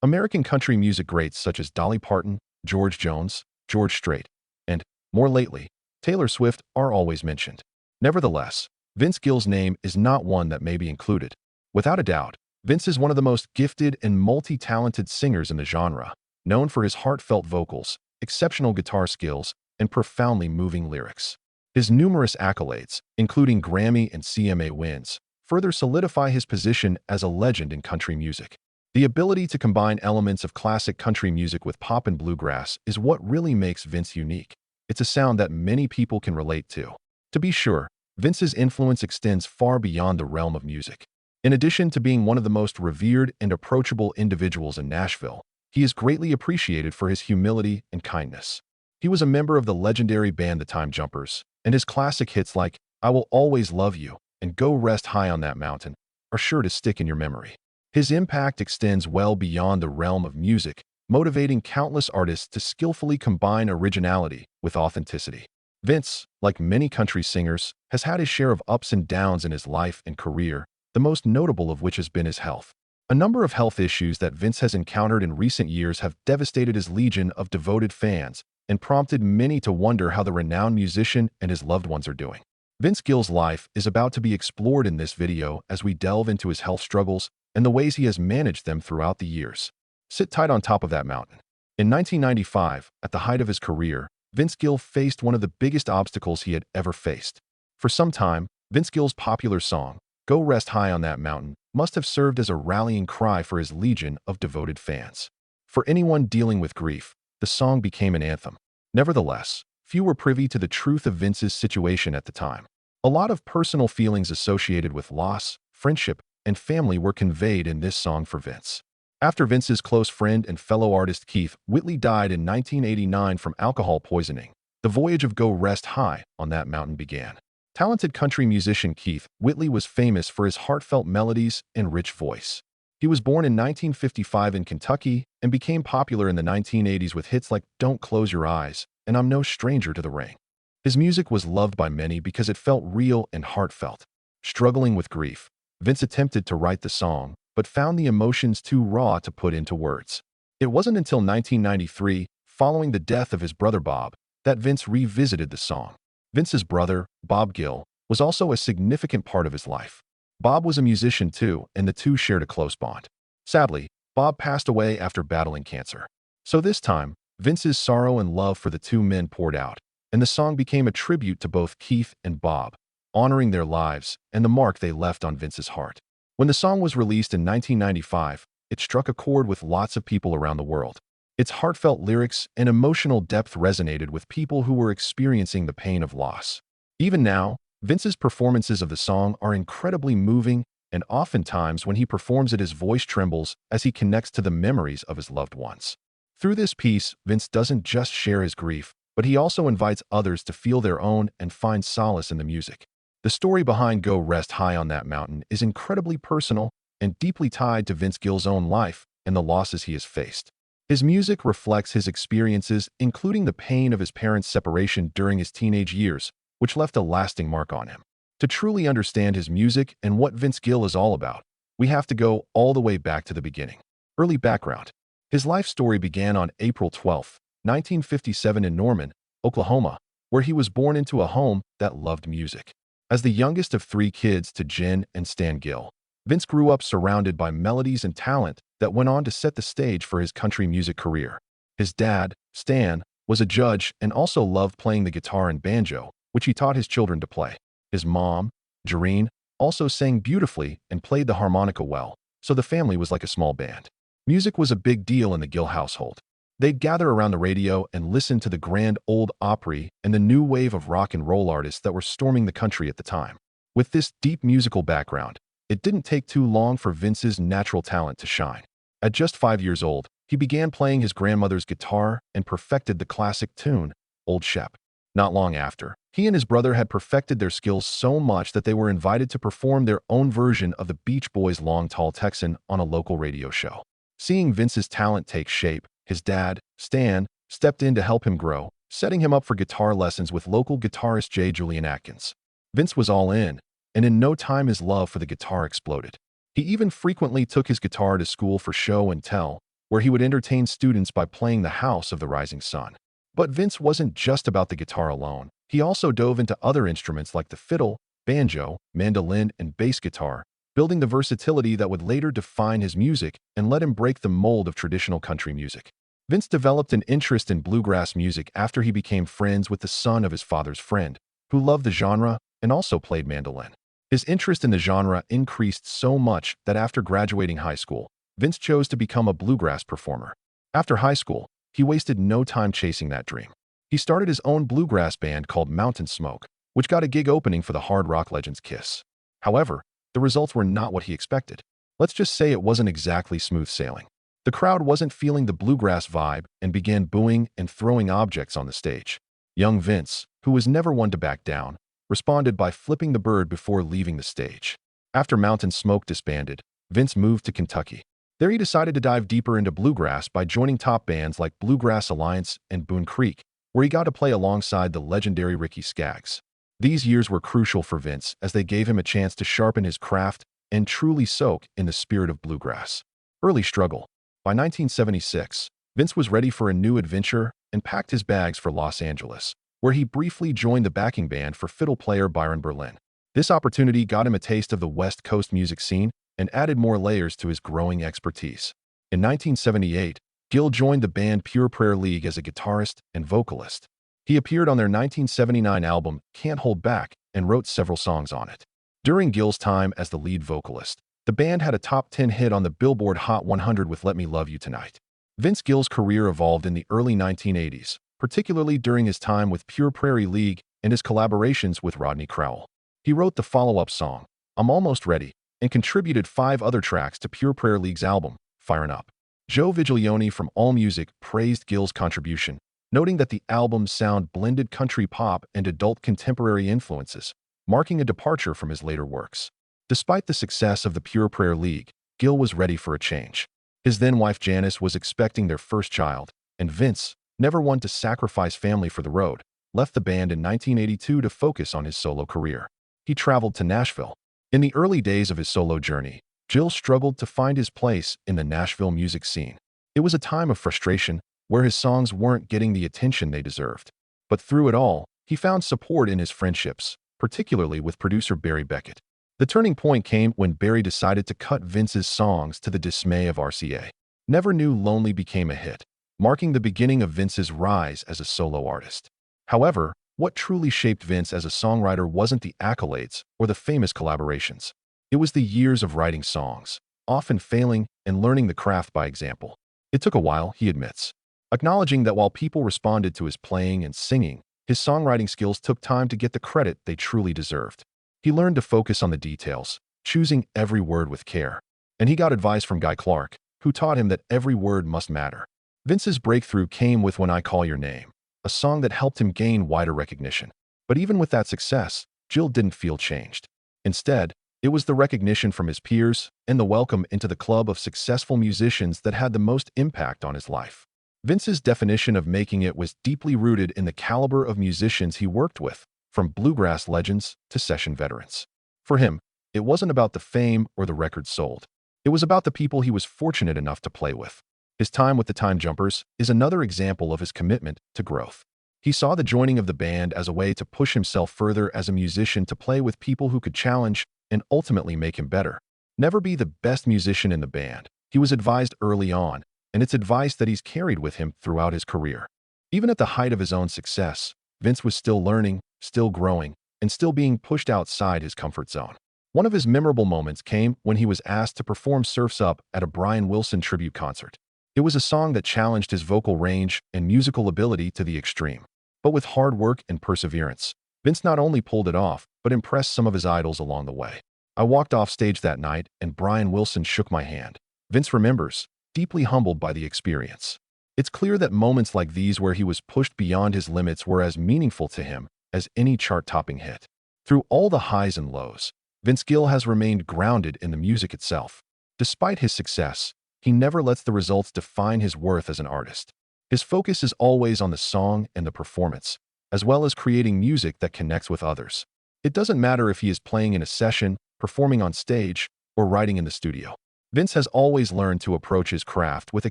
American country music greats such as Dolly Parton, George Jones, George Strait, and, more lately, Taylor Swift are always mentioned. Nevertheless, Vince Gill's name is not one that may be included. Without a doubt, Vince is one of the most gifted and multi-talented singers in the genre, known for his heartfelt vocals, exceptional guitar skills, and profoundly moving lyrics. His numerous accolades, including Grammy and CMA wins, further solidify his position as a legend in country music. The ability to combine elements of classic country music with pop and bluegrass is what really makes Vince unique. It's a sound that many people can relate to. To be sure, Vince's influence extends far beyond the realm of music. In addition to being one of the most revered and approachable individuals in Nashville, he is greatly appreciated for his humility and kindness. He was a member of the legendary band The Time Jumpers, and his classic hits like I Will Always Love You and Go Rest High on That Mountain are sure to stick in your memory. His impact extends well beyond the realm of music, motivating countless artists to skillfully combine originality with authenticity. Vince, like many country singers, has had his share of ups and downs in his life and career, the most notable of which has been his health. A number of health issues that Vince has encountered in recent years have devastated his legion of devoted fans and prompted many to wonder how the renowned musician and his loved ones are doing. Vince Gill's life is about to be explored in this video as we delve into his health struggles and the ways he has managed them throughout the years. Sit tight on top of that mountain. In 1995, at the height of his career, Vince Gill faced one of the biggest obstacles he had ever faced. For some time, Vince Gill's popular song, Go Rest High on That Mountain, must have served as a rallying cry for his legion of devoted fans. For anyone dealing with grief, the song became an anthem. Nevertheless, few were privy to the truth of Vince's situation at the time. A lot of personal feelings associated with loss, friendship, and family were conveyed in this song for Vince. After Vince's close friend and fellow artist Keith Whitley died in 1989 from alcohol poisoning, the voyage of Go Rest High on That Mountain began. Talented country musician Keith Whitley was famous for his heartfelt melodies and rich voice. He was born in 1955 in Kentucky and became popular in the 1980s with hits like Don't Close Your Eyes and I'm No Stranger to the Rain. His music was loved by many because it felt real and heartfelt. Struggling with grief, Vince attempted to write the song, but found the emotions too raw to put into words. It wasn't until 1993, following the death of his brother Bob, that Vince revisited the song. Vince's brother, Bob Gill, was also a significant part of his life. Bob was a musician too, and the two shared a close bond. Sadly, Bob passed away after battling cancer. So this time, Vince's sorrow and love for the two men poured out, and the song became a tribute to both Keith and Bob, honoring their lives and the mark they left on Vince's heart. When the song was released in 1995, it struck a chord with lots of people around the world. Its heartfelt lyrics and emotional depth resonated with people who were experiencing the pain of loss. Even now, Vince's performances of the song are incredibly moving, and oftentimes when he performs it, his voice trembles as he connects to the memories of his loved ones. Through this piece, Vince doesn't just share his grief, but he also invites others to feel their own and find solace in the music. The story behind Go Rest High on That Mountain is incredibly personal and deeply tied to Vince Gill's own life and the losses he has faced. His music reflects his experiences, including the pain of his parents' separation during his teenage years, which left a lasting mark on him. To truly understand his music and what Vince Gill is all about, we have to go all the way back to the beginning. Early background. His life story began on April 12, 1957 in Norman, Oklahoma, where he was born into a home that loved music. As the youngest of three kids to Jen and Stan Gill, Vince grew up surrounded by melodies and talent that went on to set the stage for his country music career. His dad, Stan, was a judge and also loved playing the guitar and banjo, which he taught his children to play. His mom, Jareen, also sang beautifully and played the harmonica well, so the family was like a small band. Music was a big deal in the Gill household. They'd gather around the radio and listen to the Grand Ole Opry and the new wave of rock and roll artists that were storming the country at the time. With this deep musical background, it didn't take too long for Vince's natural talent to shine. At just 5 years old, he began playing his grandmother's guitar and perfected the classic tune, Old Shep. Not long after, he and his brother had perfected their skills so much that they were invited to perform their own version of the Beach Boys' Long Tall Texan on a local radio show. Seeing Vince's talent take shape, his dad, Stan, stepped in to help him grow, setting him up for guitar lessons with local guitarist J. Julian Atkins. Vince was all in, and in no time his love for the guitar exploded. He even frequently took his guitar to school for show and tell, where he would entertain students by playing the House of the Rising Sun. But Vince wasn't just about the guitar alone. He also dove into other instruments like the fiddle, banjo, mandolin, and bass guitar, building the versatility that would later define his music and let him break the mold of traditional country music. Vince developed an interest in bluegrass music after he became friends with the son of his father's friend, who loved the genre and also played mandolin. His interest in the genre increased so much that after graduating high school, Vince chose to become a bluegrass performer. After high school, he wasted no time chasing that dream. He started his own bluegrass band called Mountain Smoke, which got a gig opening for the hard rock legends Kiss. However, the results were not what he expected. Let's just say it wasn't exactly smooth sailing. The crowd wasn't feeling the bluegrass vibe and began booing and throwing objects on the stage. Young Vince, who was never one to back down, responded by flipping the bird before leaving the stage. After Mountain Smoke disbanded, Vince moved to Kentucky. There he decided to dive deeper into bluegrass by joining top bands like Bluegrass Alliance and Boone Creek, where he got to play alongside the legendary Ricky Skaggs. These years were crucial for Vince as they gave him a chance to sharpen his craft and truly soak in the spirit of bluegrass. Early struggle. By 1976, Vince was ready for a new adventure and packed his bags for Los Angeles, where he briefly joined the backing band for fiddle player Byron Berlin. This opportunity got him a taste of the West Coast music scene and added more layers to his growing expertise. In 1978, Gill joined the band Pure Prayer League as a guitarist and vocalist. He appeared on their 1979 album Can't Hold Back and wrote several songs on it. During Gill's time as the lead vocalist, the band had a top 10 hit on the Billboard Hot 100 with Let Me Love You Tonight. Vince Gill's career evolved in the early 1980s, particularly during his time with Pure Prairie League and his collaborations with Rodney Crowell. He wrote the follow-up song, I'm Almost Ready, and contributed 5 other tracks to Pure Prayer League's album, Firin' Up. Joe Viglione from AllMusic praised Gill's contribution, noting that the album's sound blended country pop and adult contemporary influences, marking a departure from his later works. Despite the success of the Pure Prayer League, Gill was ready for a change. His then-wife Janice was expecting their first child, and Vince, never one to sacrifice family for the road, left the band in 1982 to focus on his solo career. He traveled to Nashville. In the early days of his solo journey, Gill struggled to find his place in the Nashville music scene. It was a time of frustration where his songs weren't getting the attention they deserved. But through it all, he found support in his friendships, particularly with producer Barry Beckett. The turning point came when Barry decided to cut Vince's songs to the dismay of RCA. Never Knew Lonely became a hit, marking the beginning of Vince's rise as a solo artist. However, what truly shaped Vince as a songwriter wasn't the accolades or the famous collaborations. It was the years of writing songs, often failing and learning the craft by example. It took a while, he admits, acknowledging that while people responded to his playing and singing, his songwriting skills took time to get the credit they truly deserved. He learned to focus on the details, choosing every word with care. And he got advice from Guy Clark, who taught him that every word must matter. Vince's breakthrough came with When I Call Your Name, a song that helped him gain wider recognition. But even with that success, Gill didn't feel changed. Instead, it was the recognition from his peers and the welcome into the club of successful musicians that had the most impact on his life. Vince's definition of making it was deeply rooted in the caliber of musicians he worked with, from bluegrass legends to session veterans. For him, it wasn't about the fame or the records sold. It was about the people he was fortunate enough to play with. His time with the Time Jumpers is another example of his commitment to growth. He saw the joining of the band as a way to push himself further as a musician, to play with people who could challenge and ultimately make him better. Never be the best musician in the band, he was advised early on, and it's advice that he's carried with him throughout his career. Even at the height of his own success, Vince was still learning, still growing, and still being pushed outside his comfort zone. One of his memorable moments came when he was asked to perform Surf's Up at a Brian Wilson tribute concert. It was a song that challenged his vocal range and musical ability to the extreme. But with hard work and perseverance, Vince not only pulled it off, but impressed some of his idols along the way. I walked off stage that night and Brian Wilson shook my hand. Vince remembers, deeply humbled by the experience. It's clear that moments like these where he was pushed beyond his limits were as meaningful to him as any chart-topping hit. Through all the highs and lows, Vince Gill has remained grounded in the music itself. Despite his success, he never lets the results define his worth as an artist. His focus is always on the song and the performance, as well as creating music that connects with others. It doesn't matter if he is playing in a session, performing on stage, or writing in the studio. Vince has always learned to approach his craft with a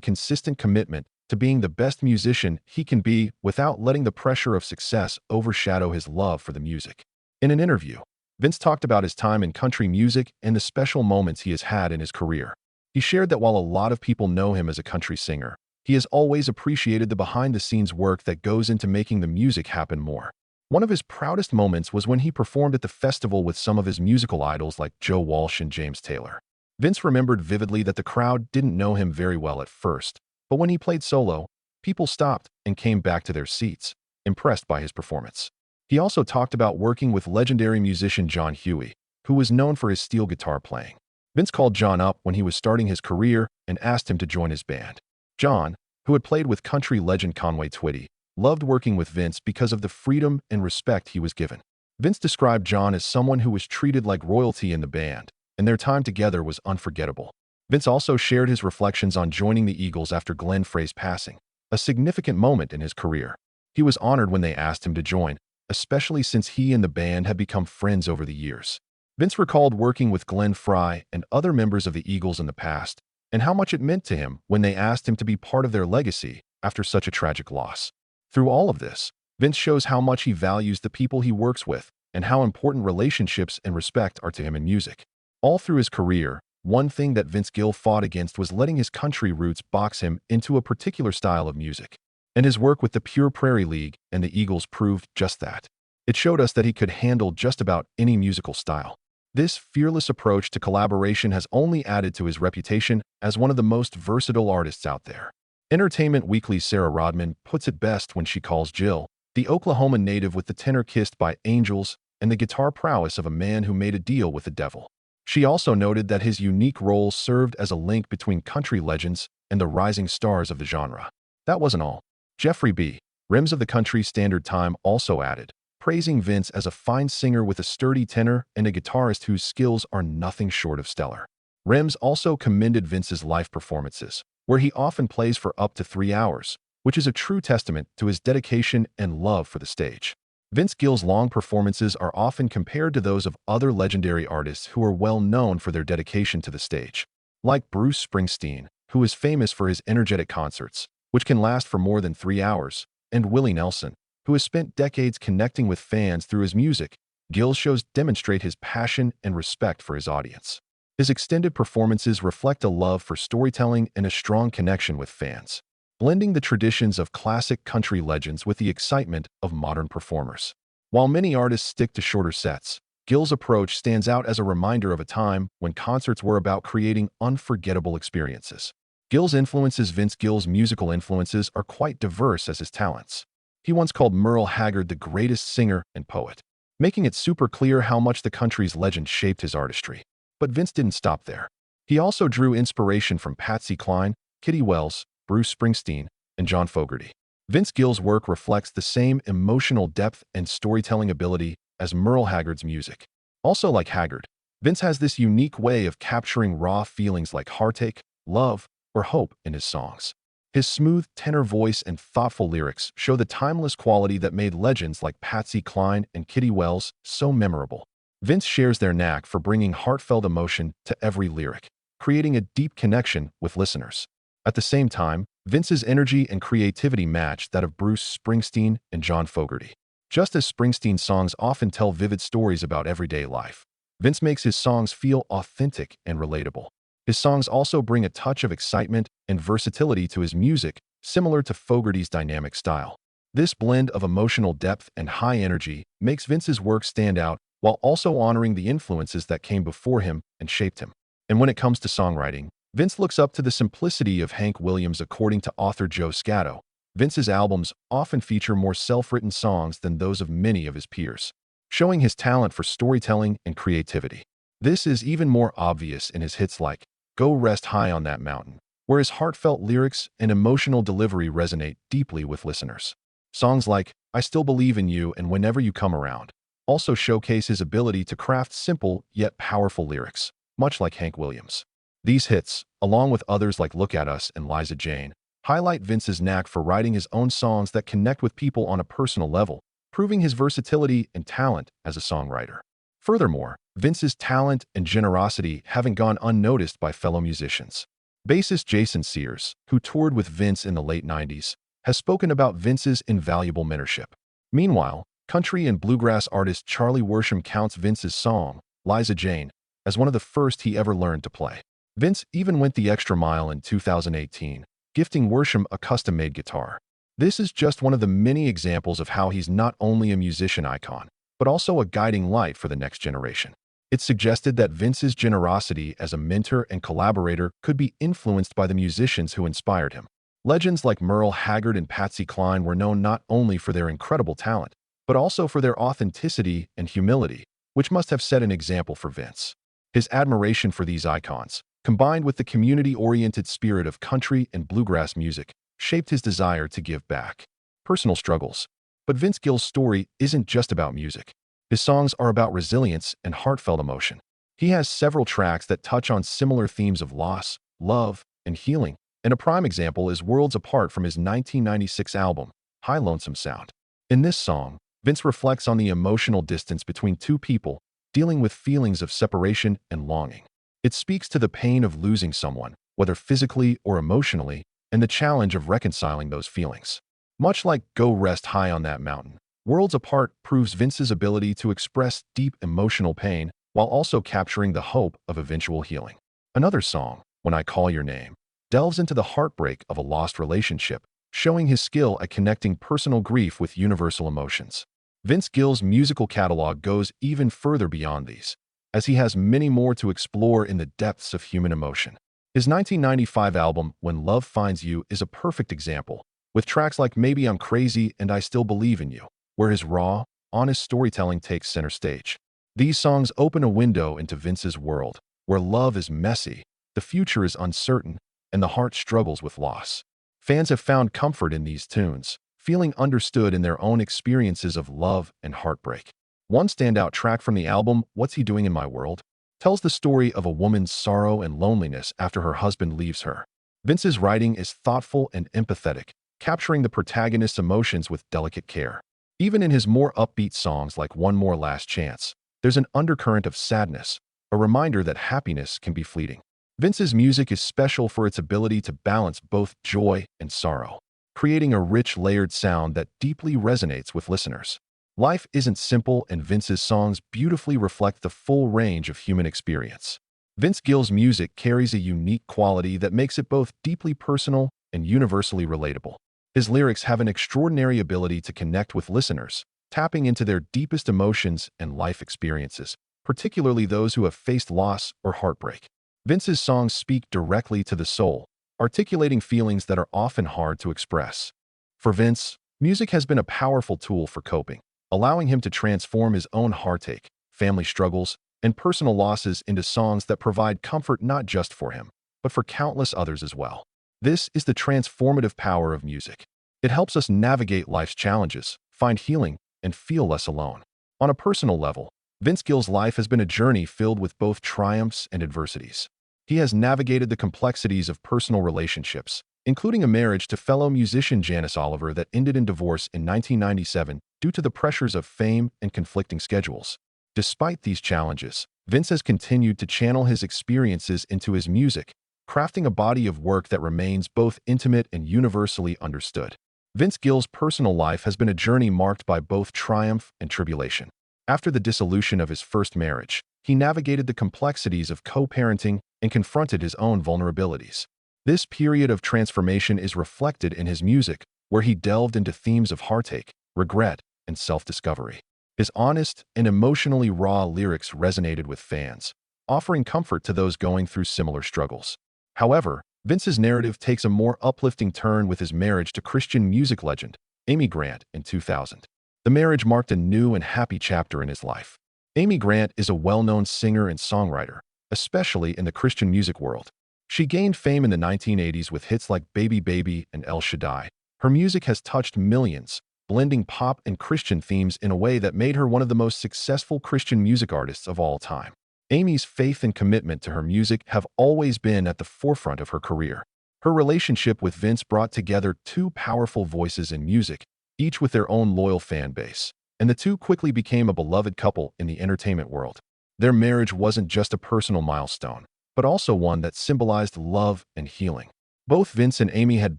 consistent commitment to being the best musician he can be without letting the pressure of success overshadow his love for the music. In an interview, Vince talked about his time in country music and the special moments he has had in his career. He shared that while a lot of people know him as a country singer, he has always appreciated the behind-the-scenes work that goes into making the music happen more. One of his proudest moments was when he performed at the festival with some of his musical idols like Joe Walsh and James Taylor. Vince remembered vividly that the crowd didn't know him very well at first, but when he played solo, people stopped and came back to their seats, impressed by his performance. He also talked about working with legendary musician John Huey, who was known for his steel guitar playing. Vince called John up when he was starting his career and asked him to join his band. John, who had played with country legend Conway Twitty, loved working with Vince because of the freedom and respect he was given. Vince described John as someone who was treated like royalty in the band, and their time together was unforgettable. Vince also shared his reflections on joining the Eagles after Glenn Frey's passing, a significant moment in his career. He was honored when they asked him to join, especially since he and the band had become friends over the years. Vince recalled working with Glenn Frey and other members of the Eagles in the past, and how much it meant to him when they asked him to be part of their legacy after such a tragic loss. Through all of this, Vince shows how much he values the people he works with and how important relationships and respect are to him in music. All through his career, one thing that Vince Gill fought against was letting his country roots box him into a particular style of music. And his work with the Pure Prairie League and the Eagles proved just that. It showed us that he could handle just about any musical style. This fearless approach to collaboration has only added to his reputation as one of the most versatile artists out there. Entertainment Weekly's Sarah Rodman puts it best when she calls Gill the Oklahoma native with the tenor kissed by angels and the guitar prowess of a man who made a deal with the devil. She also noted that his unique role served as a link between country legends and the rising stars of the genre. That wasn't all. Jeffrey B. Rims of the Country Standard Time also added, praising Vince as a fine singer with a sturdy tenor and a guitarist whose skills are nothing short of stellar. Rims also commended Vince's live performances, where he often plays for up to 3 hours, which is a true testament to his dedication and love for the stage. Vince Gill's long performances are often compared to those of other legendary artists who are well known for their dedication to the stage, like Bruce Springsteen, who is famous for his energetic concerts, which can last for more than 3 hours, and Willie Nelson, who has spent decades connecting with fans through his music. Gill's shows demonstrate his passion and respect for his audience. His extended performances reflect a love for storytelling and a strong connection with fans, blending the traditions of classic country legends with the excitement of modern performers. While many artists stick to shorter sets, Gill's approach stands out as a reminder of a time when concerts were about creating unforgettable experiences. Vince Gill's musical influences are quite diverse as his talents. He once called Merle Haggard the greatest singer and poet, making it super clear how much the country's legend shaped his artistry. But Vince didn't stop there. He also drew inspiration from Patsy Cline, Kitty Wells, Bruce Springsteen, and John Fogerty. Vince Gill's work reflects the same emotional depth and storytelling ability as Merle Haggard's music. Also like Haggard, Vince has this unique way of capturing raw feelings like heartache, love, or hope in his songs. His smooth tenor voice and thoughtful lyrics show the timeless quality that made legends like Patsy Cline and Kitty Wells so memorable. Vince shares their knack for bringing heartfelt emotion to every lyric, creating a deep connection with listeners. At the same time, Vince's energy and creativity match that of Bruce Springsteen and John Fogerty. Just as Springsteen's songs often tell vivid stories about everyday life, Vince makes his songs feel authentic and relatable. His songs also bring a touch of excitement and versatility to his music, similar to Fogerty's dynamic style. This blend of emotional depth and high energy makes Vince's work stand out while also honoring the influences that came before him and shaped him. And when it comes to songwriting, Vince looks up to the simplicity of Hank Williams. According to author Joe Scatto, Vince's albums often feature more self-written songs than those of many of his peers, showing his talent for storytelling and creativity. This is even more obvious in his hits like Go Rest High on That Mountain, where his heartfelt lyrics and emotional delivery resonate deeply with listeners. Songs like I Still Believe in You and Whenever You Come Around also showcase his ability to craft simple yet powerful lyrics, much like Hank Williams. These hits, along with others like Look at Us and Liza Jane, highlight Vince's knack for writing his own songs that connect with people on a personal level, proving his versatility and talent as a songwriter. Furthermore, Vince's talent and generosity haven't gone unnoticed by fellow musicians. Bassist Jason Sears, who toured with Vince in the late 90s, has spoken about Vince's invaluable mentorship. Meanwhile, country and bluegrass artist Charlie Worsham counts Vince's song, Liza Jane, as one of the first he ever learned to play. Vince even went the extra mile in 2018, gifting Worsham a custom-made guitar. This is just one of the many examples of how he's not only a musician icon, but also a guiding light for the next generation. It's suggested that Vince's generosity as a mentor and collaborator could be influenced by the musicians who inspired him. Legends like Merle Haggard and Patsy Cline were known not only for their incredible talent, but also for their authenticity and humility, which must have set an example for Vince. His admiration for these icons, combined with the community-oriented spirit of country and bluegrass music, shaped his desire to give back. Personal struggles. But Vince Gill's story isn't just about music. His songs are about resilience and heartfelt emotion. He has several tracks that touch on similar themes of loss, love, and healing, and a prime example is Worlds Apart from his 1996 album, High Lonesome Sound. In this song, Vince reflects on the emotional distance between two people, dealing with feelings of separation and longing. It speaks to the pain of losing someone, whether physically or emotionally, and the challenge of reconciling those feelings. Much like Go Rest High on That Mountain, Worlds Apart proves Vince's ability to express deep emotional pain while also capturing the hope of eventual healing. Another song, When I Call Your Name, delves into the heartbreak of a lost relationship, showing his skill at connecting personal grief with universal emotions. Vince Gill's musical catalog goes even further beyond these, as he has many more to explore in the depths of human emotion. His 1995 album, When Love Finds You, is a perfect example, with tracks like Maybe I'm Crazy and I Still Believe in You, where his raw, honest storytelling takes center stage. These songs open a window into Vince's world, where love is messy, the future is uncertain, and the heart struggles with loss. Fans have found comfort in these tunes, feeling understood in their own experiences of love and heartbreak. One standout track from the album, What's He Doing in My World, tells the story of a woman's sorrow and loneliness after her husband leaves her. Vince's writing is thoughtful and empathetic, capturing the protagonist's emotions with delicate care. Even in his more upbeat songs like One More Last Chance, there's an undercurrent of sadness, a reminder that happiness can be fleeting. Vince's music is special for its ability to balance both joy and sorrow, creating a rich, layered sound that deeply resonates with listeners. Life isn't simple, and Vince's songs beautifully reflect the full range of human experience. Vince Gill's music carries a unique quality that makes it both deeply personal and universally relatable. His lyrics have an extraordinary ability to connect with listeners, tapping into their deepest emotions and life experiences, particularly those who have faced loss or heartbreak. Vince's songs speak directly to the soul, articulating feelings that are often hard to express. For Vince, music has been a powerful tool for coping, allowing him to transform his own heartache, family struggles, and personal losses into songs that provide comfort not just for him, but for countless others as well. This is the transformative power of music. It helps us navigate life's challenges, find healing, and feel less alone. On a personal level, Vince Gill's life has been a journey filled with both triumphs and adversities. He has navigated the complexities of personal relationships, including a marriage to fellow musician Janice Oliver that ended in divorce in 1997 due to the pressures of fame and conflicting schedules. Despite these challenges, Vince has continued to channel his experiences into his music, crafting a body of work that remains both intimate and universally understood. Vince Gill's personal life has been a journey marked by both triumph and tribulation. After the dissolution of his first marriage, he navigated the complexities of co-parenting and confronted his own vulnerabilities. This period of transformation is reflected in his music, where he delved into themes of heartache, regret, and self-discovery. His honest and emotionally raw lyrics resonated with fans, offering comfort to those going through similar struggles. However, Vince's narrative takes a more uplifting turn with his marriage to Christian music legend, Amy Grant, in 2000. The marriage marked a new and happy chapter in his life. Amy Grant is a well-known singer and songwriter, especially in the Christian music world. She gained fame in the 1980s with hits like Baby Baby and El Shaddai. Her music has touched millions, blending pop and Christian themes in a way that made her one of the most successful Christian music artists of all time. Amy's faith and commitment to her music have always been at the forefront of her career. Her relationship with Vince brought together two powerful voices in music, each with their own loyal fan base. and the two quickly became a beloved couple in the entertainment world. Their marriage wasn't just a personal milestone, but also one that symbolized love and healing. Both Vince and Amy had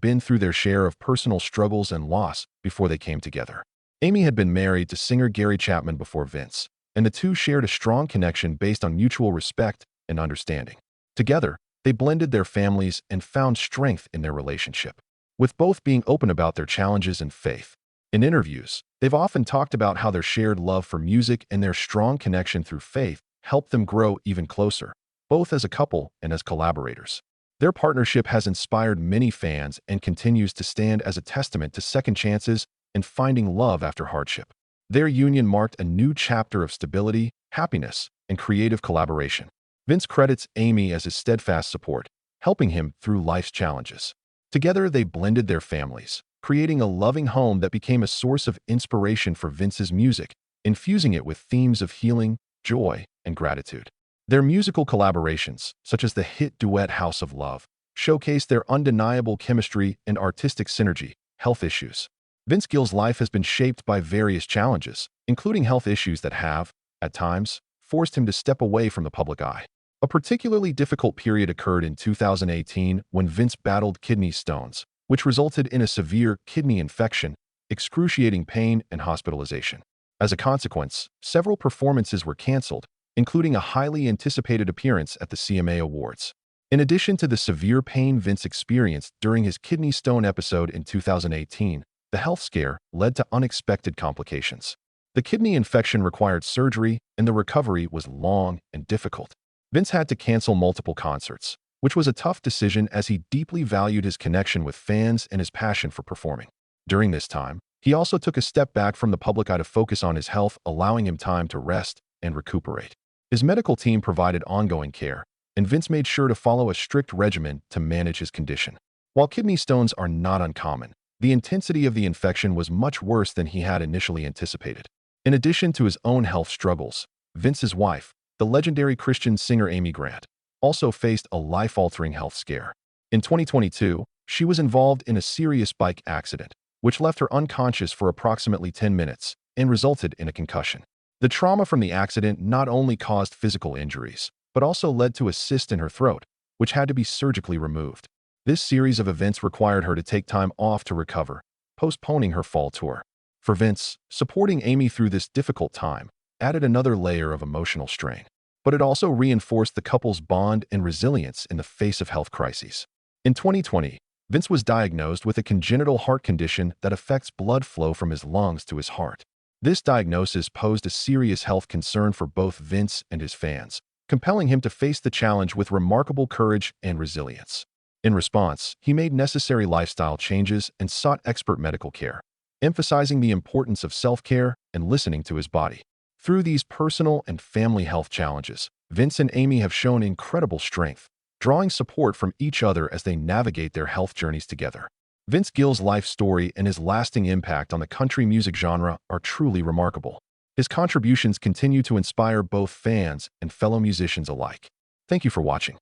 been through their share of personal struggles and loss before they came together. Amy had been married to singer Gary Chapman before Vince, and the two shared a strong connection based on mutual respect and understanding. Together, they blended their families and found strength in their relationship, with both being open about their challenges and faith. In interviews, they've often talked about how their shared love for music and their strong connection through faith helped them grow even closer, both as a couple and as collaborators. Their partnership has inspired many fans and continues to stand as a testament to second chances and finding love after hardship. Their union marked a new chapter of stability, happiness, and creative collaboration. Vince credits Amy as his steadfast support, helping him through life's challenges. Together, they blended their families, creating a loving home that became a source of inspiration for Vince's music, infusing it with themes of healing, joy, and gratitude. Their musical collaborations, such as the hit duet House of Love, showcase their undeniable chemistry and artistic synergy. Health issues. Vince Gill's life has been shaped by various challenges, including health issues that have, at times, forced him to step away from the public eye. A particularly difficult period occurred in 2018 when Vince battled kidney stones, which resulted in a severe kidney infection, excruciating pain, and hospitalization. As a consequence, several performances were canceled, including a highly anticipated appearance at the CMA Awards. In addition to the severe pain Vince experienced during his kidney stone episode in 2018, the health scare led to unexpected complications. The kidney infection required surgery, and the recovery was long and difficult. Vince had to cancel multiple concerts, which was a tough decision as he deeply valued his connection with fans and his passion for performing. During this time, he also took a step back from the public eye to focus on his health, allowing him time to rest and recuperate. His medical team provided ongoing care, and Vince made sure to follow a strict regimen to manage his condition. While kidney stones are not uncommon, the intensity of the infection was much worse than he had initially anticipated. In addition to his own health struggles, Vince's wife, the legendary Christian singer Amy Grant, also faced a life-altering health scare. In 2022, she was involved in a serious bike accident, which left her unconscious for approximately 10 minutes and resulted in a concussion. The trauma from the accident not only caused physical injuries, but also led to a cyst in her throat, which had to be surgically removed. This series of events required her to take time off to recover, postponing her fall tour. For Vince, supporting Amy through this difficult time added another layer of emotional strain, but it also reinforced the couple's bond and resilience in the face of health crises. In 2020, Vince was diagnosed with a congenital heart condition that affects blood flow from his lungs to his heart. This diagnosis posed a serious health concern for both Vince and his fans, compelling him to face the challenge with remarkable courage and resilience. In response, he made necessary lifestyle changes and sought expert medical care, emphasizing the importance of self-care and listening to his body. Through these personal and family health challenges, Vince and Amy have shown incredible strength, drawing support from each other as they navigate their health journeys together. Vince Gill's life story and his lasting impact on the country music genre are truly remarkable. His contributions continue to inspire both fans and fellow musicians alike. Thank you for watching.